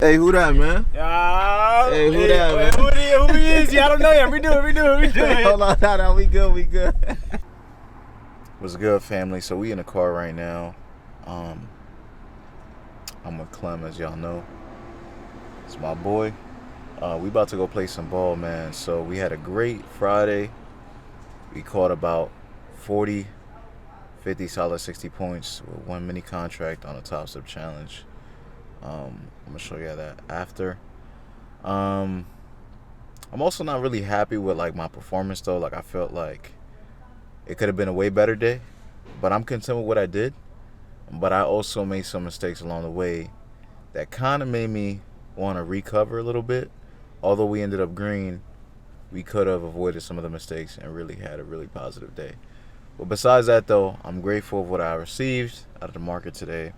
Hey, who that, man? Hey, who that, man? Who he is? I don't know yet. We do it. Hold on, no, we good. What's good, family? So we in the car right now. I'm with Clem, as y'all know. It's my boy. We about to go play some ball, man. So we had a great Friday. We caught about 40, 50 solid 60 points with one mini contract on the Top Step Challenge. I'm gonna show you that after. I'm also not really happy with like my performance though. Like I felt like it could have been a way better day, but I'm content with what I did. But I also made some mistakes along the way that kind of made me want to recover a little bit. Although we ended up green, we could have avoided some of the mistakes and really had a really positive day. But besides that though, I'm grateful of what I received out of the market today.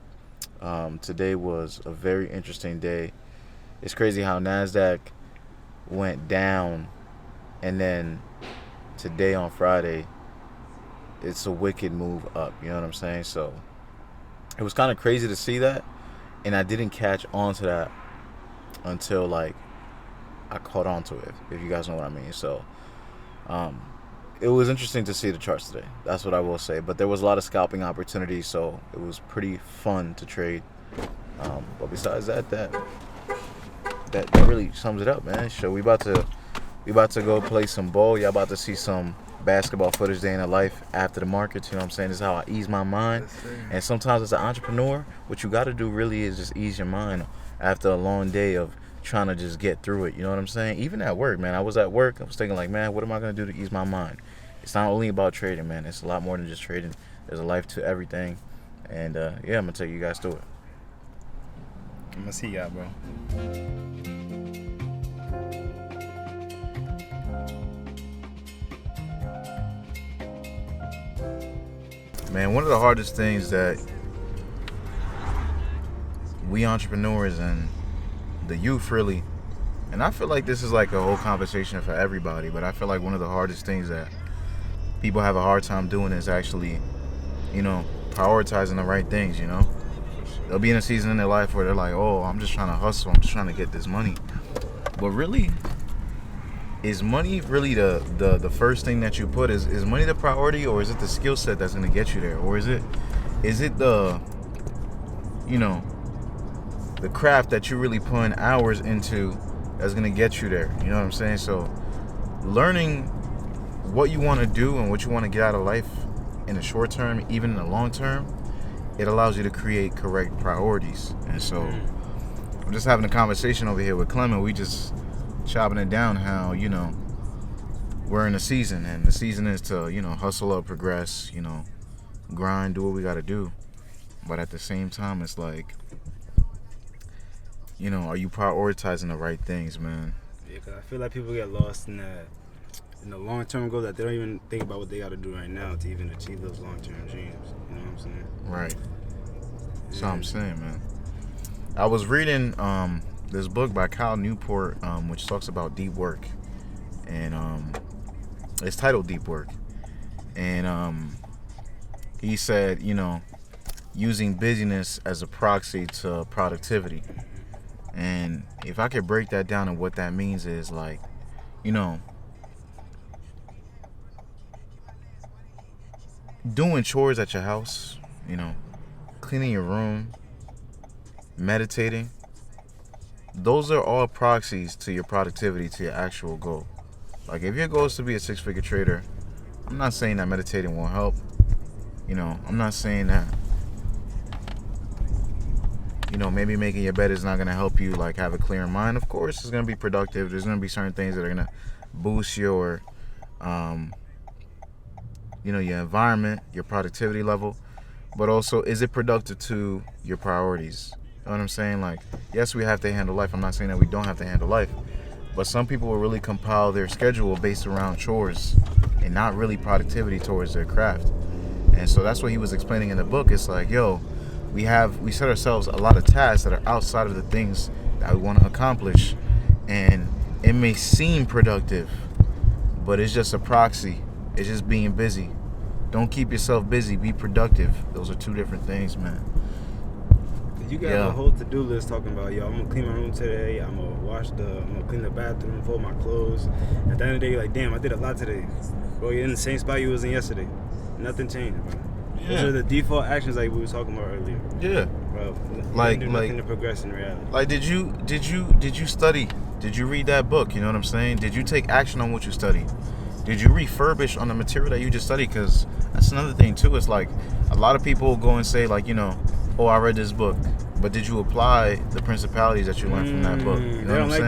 Today was a very interesting day. It's crazy how NASDAQ went down, and then today on Friday, it's a wicked move up. You know what I'm saying? So it was kind of crazy to see that, and I didn't catch on to that until like I caught on to it, if you guys know what I mean. So it was interesting to see the charts today. That's what I will say. But there was a lot of scalping opportunities, so it was pretty fun to trade. But besides that really sums it up, man. So we about to go play some ball. Y'all about to see some basketball footage day in the life after the markets. You know what I'm saying? This is how I ease my mind. And sometimes as an entrepreneur, what you got to do really is just ease your mind after a long day of trying to just get through it. You know what I'm saying? Even at work, man. I was at work. I was thinking like, man, what am I going to do to ease my mind? It's not only about trading, man. It's a lot more than just trading. There's a life to everything. And yeah, I'm going to take you guys through it. I'm gonna see y'all, bro. Man, one of the hardest things that we entrepreneurs and the youth really, and I feel like this is like a whole conversation for everybody, but I feel like one of the hardest things that people have a hard time doing is actually, prioritizing the right things, They'll be in a season in their life where they're like, oh, I'm just trying to hustle. I'm just trying to get this money. But really, is money really the first thing that you put? Is money the priority, or is it the skill set that's going to get you there? Or is it the, the craft that you're really putting hours into that's going to get you there? You know what I'm saying? So learning what you want to do and what you want to get out of life in the short term, even in the long term, it allows you to create correct priorities. And so I'm just having a conversation over here with Clement. We just chopping it down how, we're in a season, and the season is to, hustle up, progress, grind, do what we got to do. But at the same time, it's like, are you prioritizing the right things, man? Yeah, because I feel like people get lost in the long-term goal that they don't even think about what they got to do right now to even achieve those long-term dreams. You know what I'm saying? Right. That's what I'm saying, man. I was reading this book by Cal Newport, which talks about deep work, and it's titled Deep Work. And he said, using busyness as a proxy to productivity. And if I could break that down, and what that means is like, doing chores at your house, cleaning your room, meditating, those are all proxies to your productivity, to your actual goal. Like if your goal is to be a six-figure trader, I'm not saying that meditating won't help. I'm not saying that, maybe making your bed is not going to help you like have a clear mind. Of course, it's going to be productive. There's going to be certain things that are going to boost your your environment, your productivity level, but also, is it productive to your priorities? You know what I'm saying? Like, yes, we have to handle life. I'm not saying that we don't have to handle life, but some people will really compile their schedule based around chores and not really productivity towards their craft. And so that's what he was explaining in the book. It's like, we set ourselves a lot of tasks that are outside of the things that we want to accomplish, and it may seem productive, but it's just a proxy. It's just being busy. Don't keep yourself busy. Be productive. Those are two different things, man. You got a whole to-do list talking about, yo, I'm gonna clean my room today. I'm gonna clean the bathroom, fold my clothes. At the end of the day, you're like, damn, I did a lot today. Bro, you're in the same spot you was in yesterday. Nothing changed, bro. Yeah. Those are the default actions like we were talking about earlier. Yeah. Bro, Nothing to progress in reality. Like, did you study? Did you read that book? You know what I'm saying? Did you take action on what you studied? Did you refurbish on the material that you just studied? Because that's another thing too. It's like a lot of people go and say like, you know, oh, I read this book, but did you apply the principalities that you learned from that book? You know what I'm saying?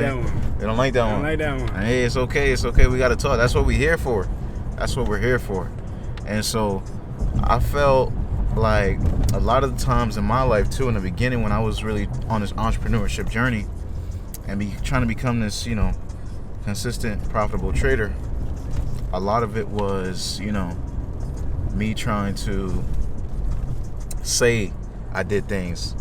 They don't like that one. They don't like that one. And hey, it's okay. It's okay. We got to talk. That's what we're here for. That's what we're here for. And so I felt like a lot of the times in my life too, in the beginning when I was really on this entrepreneurship journey and trying to become this, you know, consistent, profitable trader, a lot of it was, you know, me trying to say I did things,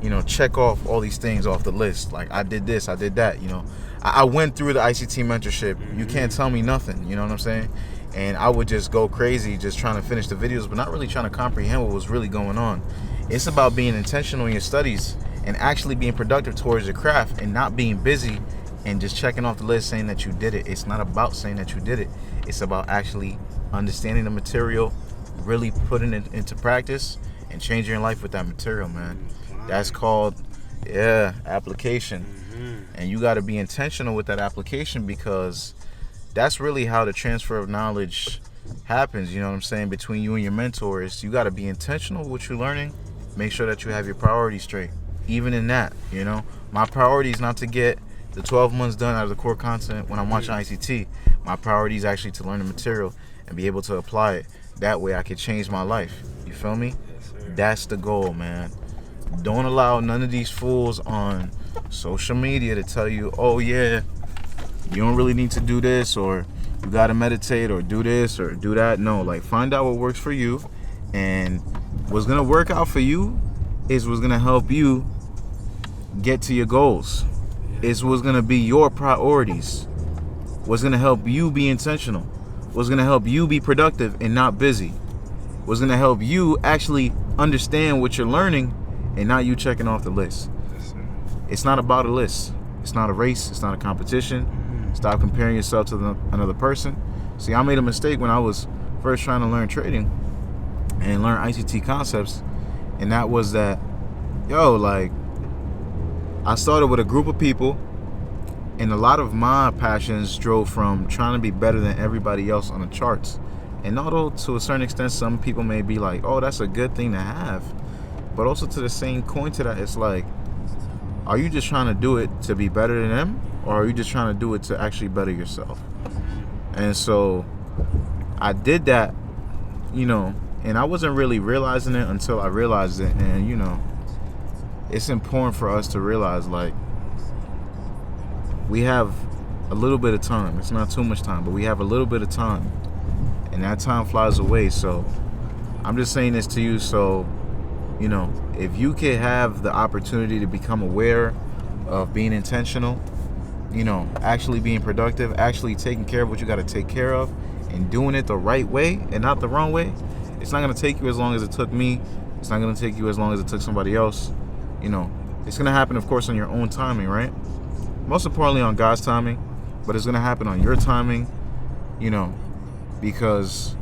you know, check off all these things off the list. Like, I did this, I did that, you know. I went through the ICT mentorship. You can't tell me nothing, you know what I'm saying? And I would just go crazy just trying to finish the videos, but not really trying to comprehend what was really going on. It's about being intentional in your studies and actually being productive towards your craft and not being busy and just checking off the list saying that you did it. It's not about saying that you did it. It's about actually understanding the material, really putting it into practice, and changing your life with that material, man. That's called, application. And you got to be intentional with that application because that's really how the transfer of knowledge happens, you know what I'm saying, between you and your mentors. You got to be intentional with what you're learning. Make sure that you have your priorities straight. Even in that, you know, my priority is not to get the 12 months done out of the core content when I'm watching ICT. My priority is actually to learn the material and be able to apply it. That way I can change my life. You feel me? Yes, sir. That's the goal, man. Don't allow none of these fools on social media to tell you, oh yeah, you don't really need to do this, or you gotta meditate, or do this, or do that. No, like, find out what works for you, and what's gonna work out for you is what's gonna help you get to your goals. It's what's gonna be your priorities. What's gonna help you be intentional. What's gonna help you be productive and not busy. What's gonna help you actually understand what you're learning and not you checking off the list. Yes, sir. It's not about a list. It's not a race. It's not a competition. Stop comparing yourself to another person. See, I made a mistake when I was first trying to learn trading and learn ICT concepts, and that was that, like, I started with a group of people, and a lot of my passions drove from trying to be better than everybody else on the charts. And although to a certain extent some people may be like, oh, that's a good thing to have, but also to the same coin to that, it's like, are you just trying to do it to be better than them, or are you just trying to do it to actually better yourself? And so I did that, you know, and I wasn't really realizing it until I realized it. And, you know, it's important for us to realize, like, we have a little bit of time. It's not too much time, but we have a little bit of time, and that time flies away. So I'm just saying this to you, so, you know, if you could have the opportunity to become aware of being intentional, you know, actually being productive, actually taking care of what you got to take care of, and doing it the right way and not the wrong way, it's not going to take you as long as it took me. It's not going to take you as long as it took somebody else. You know, it's going to happen, of course, on your own timing, right? Most importantly, on God's timing, but it's going to happen on your timing, you know, because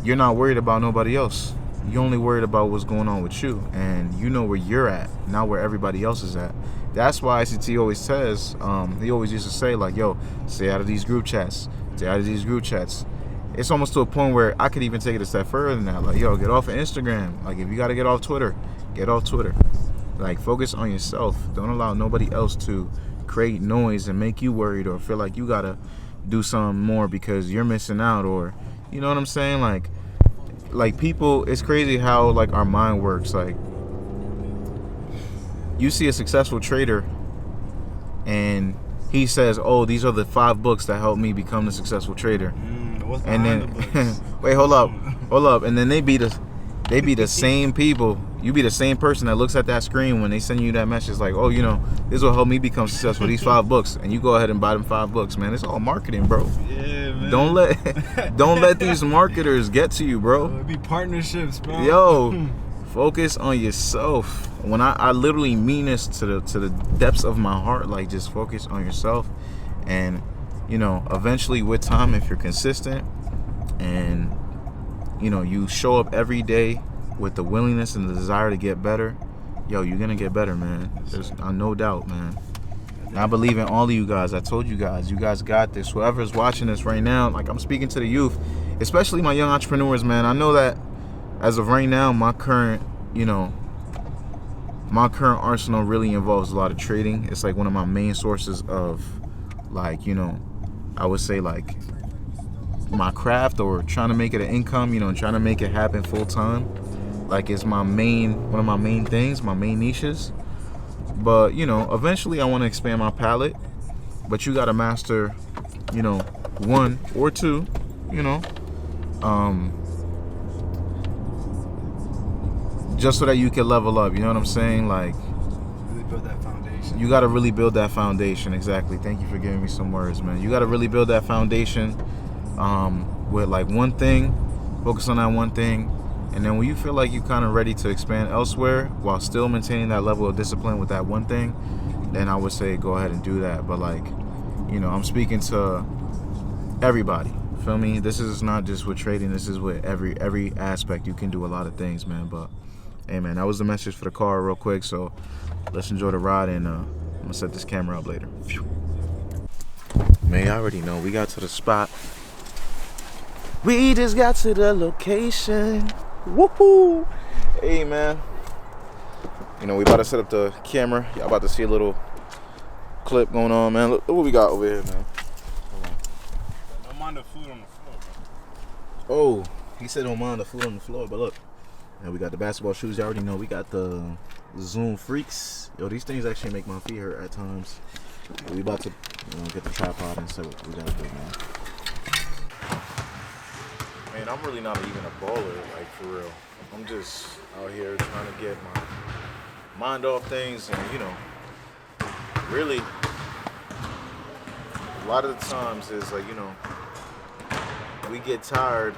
you're not worried about nobody else. You're only worried about what's going on with you, and you know where you're at, not where everybody else is at. That's why ICT always says, he always used to say, like, yo, stay out of these group chats. Stay out of these group chats. It's almost to a point where I could even take it a step further than that. Like, yo, get off of Instagram. Like, if you got to get off Twitter, get off Twitter. Like, focus on yourself. Don't allow nobody else to create noise and make you worried or feel like you got to do something more because you're missing out, or, you know what I'm saying? Like people, it's crazy how, like, our mind works. Like, you see a successful trader and he says, oh, these are the 5 books that helped me become a successful trader. And then wait, hold up, and then they be the same people. You be the same person that looks at that screen when they send you that message, like, oh, you know, this will help me become successful, these 5 books, and you go ahead and buy them 5 books, man. It's all marketing, bro. Yeah, man. Don't let these marketers get to you, bro. It'd be partnerships, bro. Yo, focus on yourself. when I literally mean this to the depths of my heart, like just focus on yourself, and you know, eventually with time, if you're consistent and you know, you show up every day with the willingness and the desire to get better, yo, you're gonna get better, man. There's no doubt, man. And I believe in all of you guys. I told you guys got this. Whoever's watching this right now, like I'm speaking to the youth, especially my young entrepreneurs, man. I know that as of right now, my current arsenal really involves a lot of trading. It's like one of my main sources of, like, you know, I would say like my craft, or trying to make it an income, you know, and trying to make it happen full time. Like it's one of my main things, my main niches. But, you know, eventually I want to expand my palette. But you got to master, you know, one or two, you know, just so that you can level up. You know what I'm saying? Like, Really build that foundation. you got to really build that foundation. Exactly. Thank you for giving me some words, man. You got to really build that foundation with like one thing, focus on that one thing. And then when you feel like you're kind of ready to expand elsewhere while still maintaining that level of discipline with that one thing, then I would say go ahead and do that. But like, you know, I'm speaking to everybody. Feel me? This is not just with trading. This is with every aspect. You can do a lot of things, man. But hey, man, that was the message for the car real quick. So let's enjoy the ride, and I'm gonna set this camera up later. Phew. Man, you already know we got to the spot. We just got to the location. Woohoo! Hey, man. You know, we about to set up the camera. Y'all about to see a little clip going on, man. Look what we got over here, man. Don't mind the food on the floor, bro. Oh, he said don't mind the food on the floor, but look. And we got the basketball shoes. You already know. We got the Zoom Freaks. Yo, these things actually make my feet hurt at times. We about to, you know, get the tripod and see what we gotta do, man. Man, I'm really not even a baller, like, for real. I'm just out here trying to get my mind off things, and, you know, really, a lot of the times is like, you know, we get tired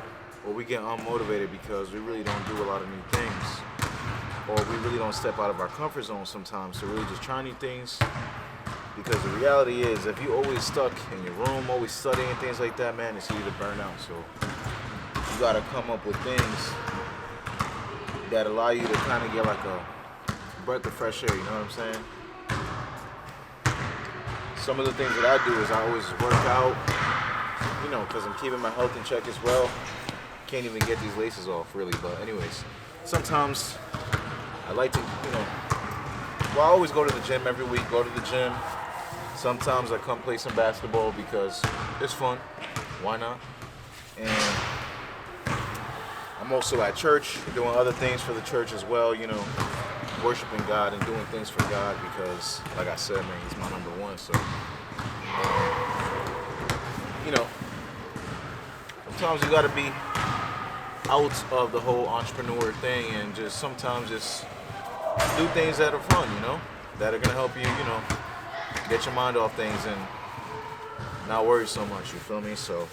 or we get unmotivated because we really don't do a lot of new things, or we really don't step out of our comfort zone sometimes to really just try new things. Because the reality is, if you always stuck in your room, always studying things like that, man, it's easy to burn out. So you gotta come up with things that allow you to kind of get like a breath of fresh air, you know what I'm saying? Some of the things that I do is I always work out, you know, because I'm keeping my health in check as well. Can't even get these laces off, really. But anyways, sometimes I like to, you know, well, I always go to the gym every week, go to the gym. Sometimes I come play some basketball because it's fun. Why not? And I'm also at church doing other things for the church as well, you know, worshiping God and doing things for God because, like I said, man, He's my number one. So, you know, sometimes you got to be out of the whole entrepreneur thing and just sometimes just do things that are fun, you know, that are going to help you, you know, get your mind off things and not worry so much, you feel me? So,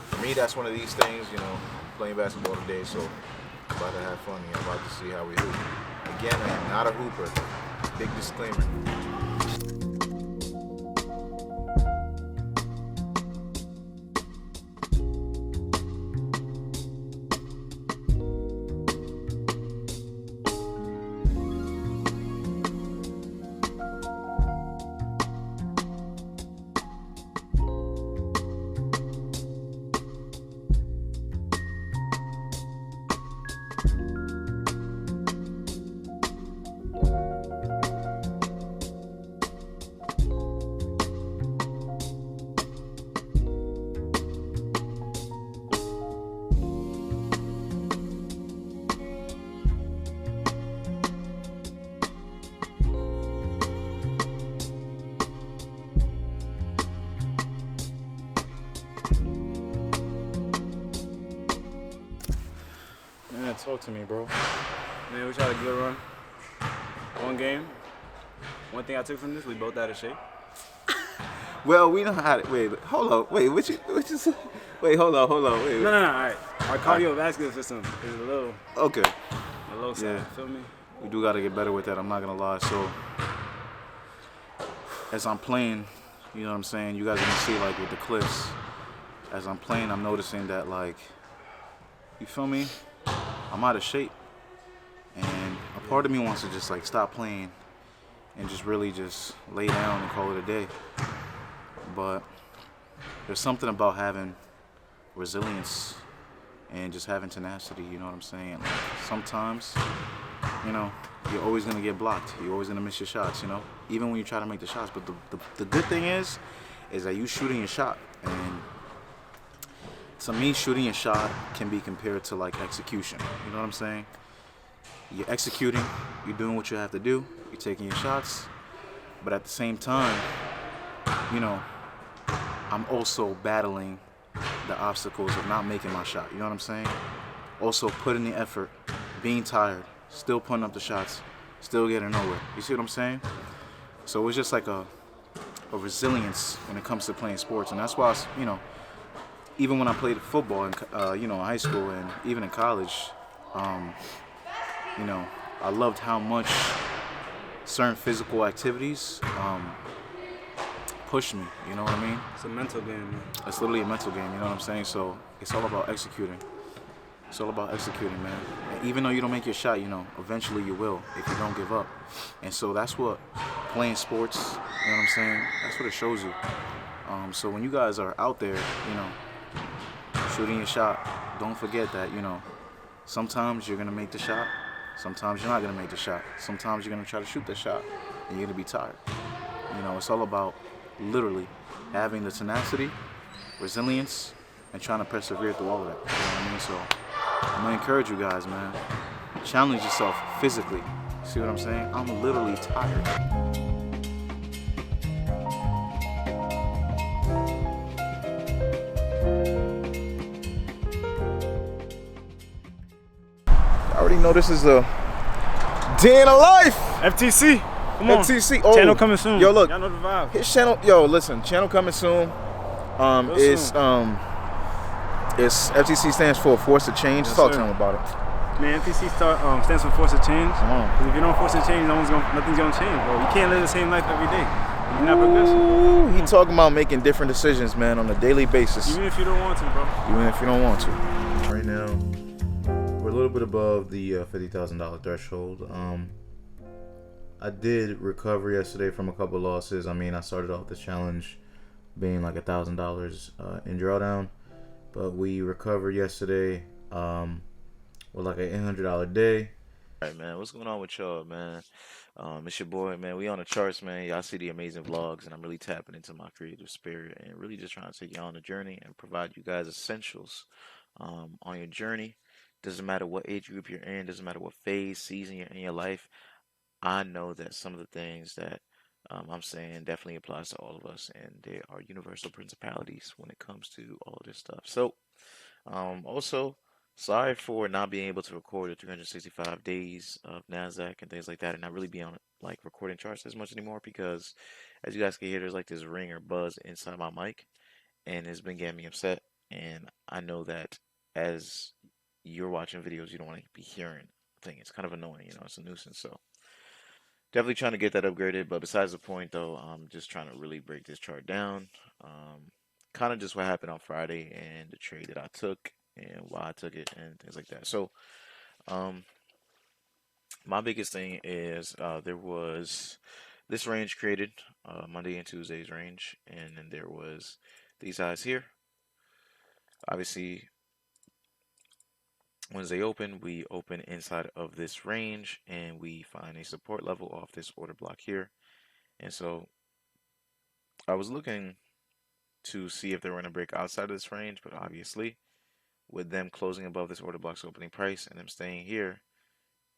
for me, that's one of these things, you know, playing basketball today, so I'm about to have fun here. I'm about to see how we hoop. Again, I am not a hooper. Big disclaimer. Talk to me, bro. Man, we tried a good run. One game. One thing I took from this, we both out of shape. Well, we know how to. Wait, hold on. Wait, what you wait, hold on. Wait. No, all right. Our cardiovascular system is a little Okay. side, feel me? we do got to get better with that. I'm not gonna lie. So as I'm playing, you know what I'm saying. You guys gonna see like with the clips. As I'm playing, I'm noticing that like, you feel me? I'm out of shape, and a part of me wants to just like stop playing and just really just lay down and call it a day. But there's something about having resilience and just having tenacity, you know what I'm saying? Like, sometimes, you know, you're always gonna get blocked. You're always gonna miss your shots, you know? Even when you try to make the shots. But the good thing is that you shooting your shot. And to me, shooting your shot can be compared to like execution. You know what I'm saying? You're executing, you're doing what you have to do, you're taking your shots, but at the same time, you know, I'm also battling the obstacles of not making my shot. You know what I'm saying? Also putting the effort, being tired, still putting up the shots, still getting nowhere. You see what I'm saying? So it's just like a resilience when it comes to playing sports, and that's why, you know, even when I played football in you know, high school and even in college, you know, I loved how much certain physical activities push me. You know what I mean? It's a mental game, man. It's literally a mental game. You know what I'm saying? So it's all about executing. It's all about executing, man. And even though you don't make your shot, you know, eventually you will if you don't give up. And so that's what playing sports, you know what I'm saying? That's what it shows you. So when you guys are out there, you know, shooting your shot, don't forget that, you know, sometimes you're going to make the shot. Sometimes you're not going to make the shot. Sometimes you're going to try to shoot the shot and you're going to be tired. You know, it's all about literally having the tenacity, resilience, and trying to persevere through all of that. You know what I mean? So I'm going to encourage you guys, man. Challenge yourself physically. See what I'm saying? I'm literally tired. I already know this is a day in a life. FTC. Come on. FTC. Oh, channel coming soon. Yo, look. Y'all know the vibe. His channel. Yo, listen. Channel coming soon. It's FTC stands for Force to Change. Yes, Talk to sir. him about it. Man, FTC stands for Force to Change. Come on. 'Cause if you don't force to change, nothing's gonna change, bro. You can't live the same life every day. You're not progressing. Ooh, he talking about making different decisions, man, on a daily basis. Even if you don't want to, bro. Even if you don't want to. Right now, we're a little bit above the $50,000 threshold. I did recover yesterday from a couple losses. I mean, I started off the challenge being like $1,000 in drawdown, but we recovered yesterday with like an $800 day. All right, man. What's going on with y'all, man? It's your boy, man. We on the charts, man. Y'all see the amazing vlogs, and I'm really tapping into my creative spirit and really just trying to take y'all on a journey and provide you guys essentials on your journey. Doesn't matter what age group you're in, doesn't matter what phase, season you're in your life. I know that some of the things that I'm saying definitely applies to all of us, and there are universal principalities when it comes to all of this stuff. So, also, sorry for not being able to record the 365 days of NASDAQ and things like that, and not really be on like recording charts as much anymore because, as you guys can hear, there's like this ring or buzz inside my mic, and it's been getting me upset. And I know that as you're watching videos, you don't want to be hearing the thing. It's kind of annoying, you know, it's a nuisance. So definitely trying to get that upgraded. But besides the point, though, I'm just trying to really break this chart down. Kind of just what happened on Friday and the trade that I took and why I took it and things like that. So, my biggest thing is there was this range created, Monday and Tuesday's range, and then there was these eyes here. Obviously, once they open, we open inside of this range and we find a support level off this order block here. And so I was looking to see if they were going to break outside of this range, but obviously with them closing above this order block's opening price and them staying here,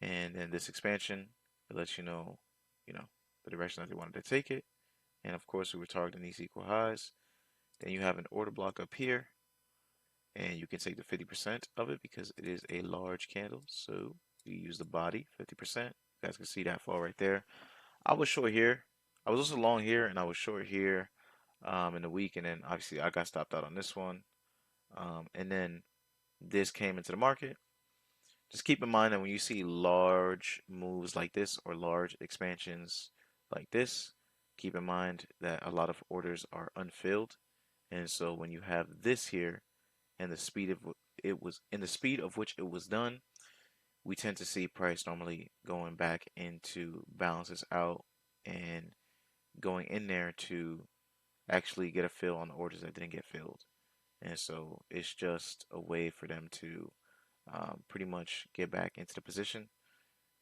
and then this expansion, it lets you know, the direction that they wanted to take it. And of course, we were targeting these equal highs. Then you have an order block up here, and you can take the 50% of it because it is a large candle. So you use the body, 50%. You guys can see that fall right there. I was short here. I was also long here, and I was short here in the week. And then obviously I got stopped out on this one. And then this came into the market. just keep in mind that when you see large moves like this or large expansions like this, keep in mind that a lot of orders are unfilled. And so when you have this here and the speed of it was in the speed of which it was done, we tend to see price normally going back into balances out and going in there to actually get a fill on the orders that didn't get filled. And so it's just a way for them to pretty much get back into the position.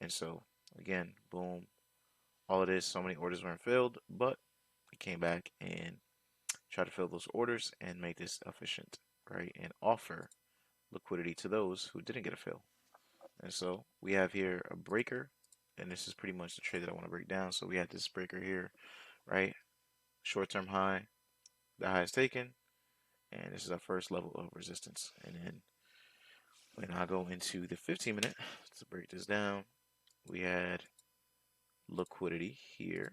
And so again, boom, all it is, so many orders weren't filled, but it came back and tried to fill those orders and make this efficient, right? And offer liquidity to those who didn't get a fill. And so we have here a breaker, and this is pretty much the trade that I want to break down. So we have this breaker here, right? Short-term high, the high is taken, and this is our first level of resistance. And then when I go into the 15-minute to break this down, we had liquidity here.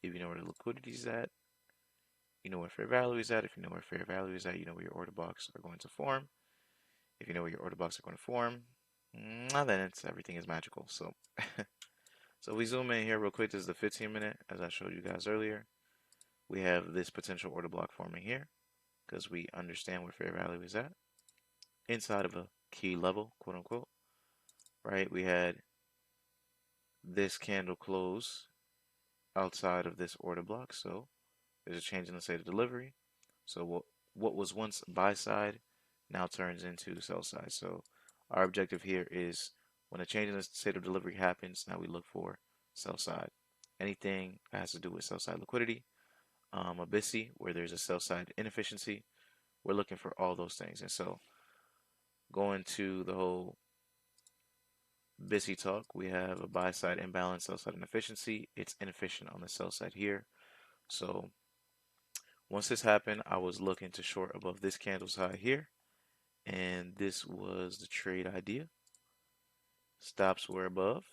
If you know where the liquidity is at, you know where fair value is at. If you know where fair value is at, you know where your order blocks are going to form. If you know where your order blocks are going to form, then everything is magical. So, so we zoom in here real quick. This is the 15-minute, as I showed you guys earlier. We have this potential order block forming here because we understand where fair value is at inside of a key level, quote unquote. Right? We had this candle close outside of this order block, so there's a change in the state of delivery. So what was once buy side now turns into sell side. So our objective here is when a change in the state of delivery happens, now we look for sell side. Anything that has to do with sell side liquidity, a BISI where there's a sell side inefficiency, we're looking for all those things. And so going to the whole BISI talk, we have a buy side imbalance, sell side inefficiency. It's inefficient on the sell side here. So once this happened, I was looking to short above this candle's high here. And this was the trade idea. Stops were above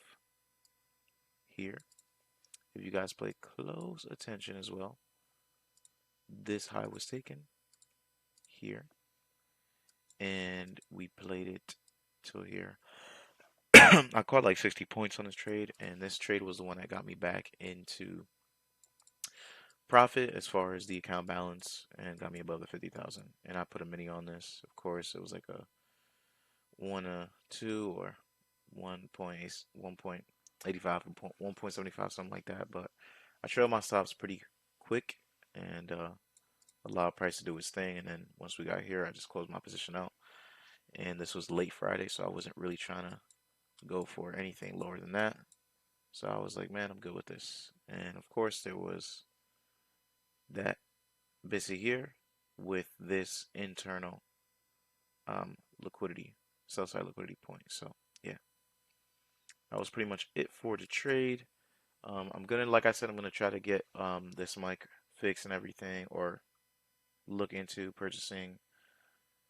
here. If you guys pay close attention as well, this high was taken here. And we played it till here. I caught like 60 points on this trade, and this trade was the one that got me back into profit as far as the account balance and got me above the 50,000. And I put a mini on this. Of course, it was like a 1.2 or 1.85 or 1.75, something like that. But I trailed my stops pretty quick and allowed price to do its thing. And then once we got here, I just closed my position out. And this was late Friday, so I wasn't really trying to go for anything lower than that. So I was like, man, I'm good with this. And of course, there was that BISI here with this internal liquidity, sell side liquidity point. So yeah, that was pretty much it for the trade. I'm gonna, like I said, I'm gonna try to get this mic fixed and everything, or look into purchasing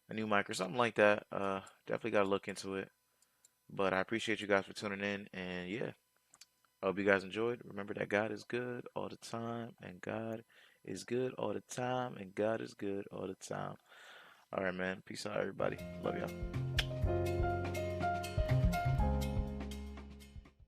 a new mic or something like that. Definitely gotta look into it. But I appreciate you guys for tuning in, and yeah, I hope you guys enjoyed. Remember that God is good all the time, and God is good all the time, and God is good all the time. All right, man. Peace out, everybody. Love y'all.